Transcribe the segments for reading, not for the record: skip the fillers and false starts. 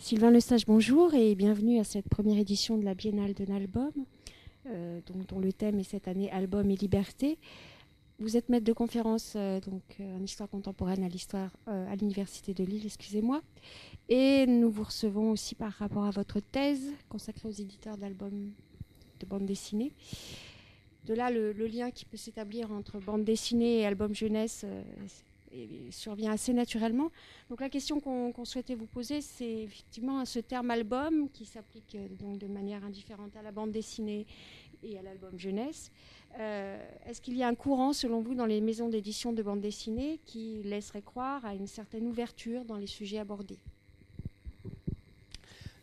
Sylvain Lestage, bonjour et bienvenue à cette première édition de la Biennale de l'Album, dont le thème est cette année Album et Liberté. Vous êtes maître de conférence en histoire contemporaine à l'Université de Lille, excusez-moi. Et nous vous recevons aussi par rapport à votre thèse consacrée aux éditeurs d'albums de bande dessinée. De là, le lien qui peut s'établir entre bande dessinée et album jeunesse survient assez naturellement. Donc la question qu'on souhaitait vous poser, c'est effectivement ce terme album qui s'applique donc de manière indifférente à la bande dessinée et à l'album jeunesse. Est-ce qu'il y a un courant, selon vous, dans les maisons d'édition de bande dessinée qui laisserait croire à une certaine ouverture dans les sujets abordés ?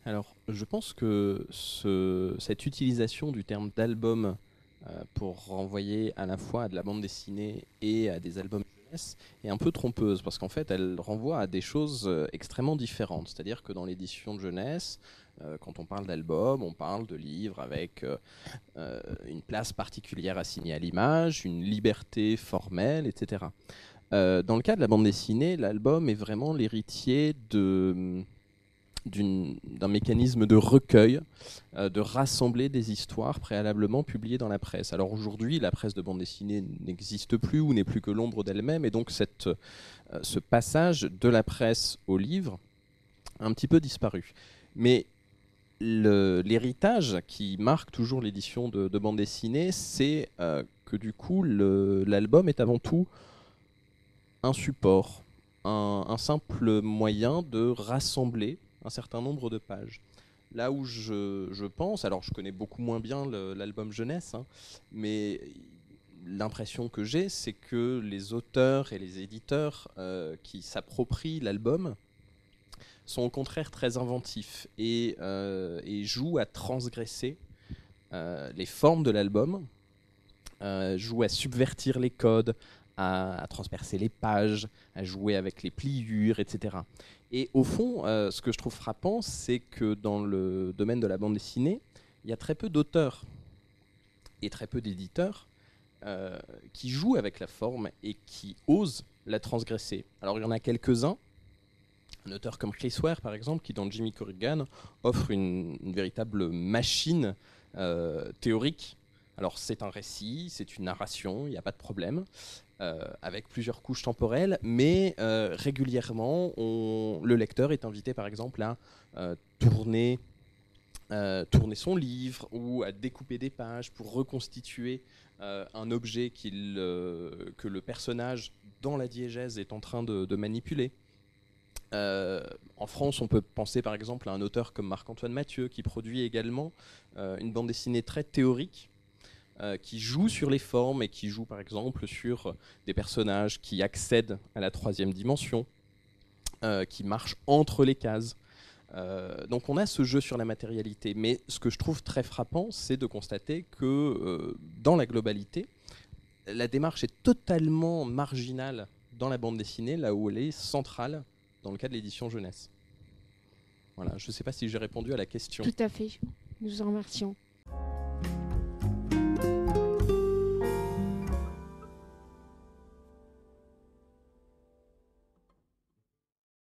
Alors, je pense que cette utilisation du terme d'album pour renvoyer à la fois à de la bande dessinée et à des albums jeunesse est un peu trompeuse, parce qu'en fait, elle renvoie à des choses extrêmement différentes. C'est-à-dire que dans l'édition de jeunesse, quand on parle d'album, on parle de livres avec une place particulière assignée à l'image, une liberté formelle, etc. Dans le cas de la bande dessinée, l'album est vraiment l'héritier d'un mécanisme de recueil, de rassembler des histoires préalablement publiées dans la presse. Alors aujourd'hui, la presse de bande dessinée n'existe plus ou n'est plus que l'ombre d'elle-même, et donc ce passage de la presse au livre a un petit peu disparu. Mais l'héritage qui marque toujours l'édition de bande dessinée, c'est que du coup, l'album est avant tout un support, un simple moyen de rassembler un certain nombre de pages. Là où je pense, alors je connais beaucoup moins bien l'album jeunesse, hein, mais l'impression que j'ai, c'est que les auteurs et les éditeurs qui s'approprient l'album sont au contraire très inventifs et jouent à transgresser les formes de l'album, jouent à subvertir les codes, à transpercer les pages, à jouer avec les pliures, etc. Et au fond, ce que je trouve frappant, c'est que dans le domaine de la bande dessinée, il y a très peu d'auteurs et très peu d'éditeurs qui jouent avec la forme et qui osent la transgresser. Alors il y en a quelques-uns, un auteur comme Chris Ware par exemple, qui dans Jimmy Corrigan offre une véritable machine théorique. Alors c'est un récit, c'est une narration, il n'y a pas de problème, avec plusieurs couches temporelles, mais régulièrement, le lecteur est invité par exemple à tourner son livre ou à découper des pages pour reconstituer un objet que le personnage dans la diégèse est en train de manipuler. En France, on peut penser par exemple à un auteur comme Marc-Antoine Mathieu qui produit également une bande dessinée très théorique qui joue sur les formes et qui joue par exemple sur des personnages qui accèdent à la troisième dimension, qui marchent entre les cases. Donc on a ce jeu sur la matérialité, mais ce que je trouve très frappant, c'est de constater que dans la globalité, la démarche est totalement marginale dans la bande dessinée, là où elle est centrale dans le cas de l'édition jeunesse. Voilà, je ne sais pas si j'ai répondu à la question. Tout à fait, nous en remercions.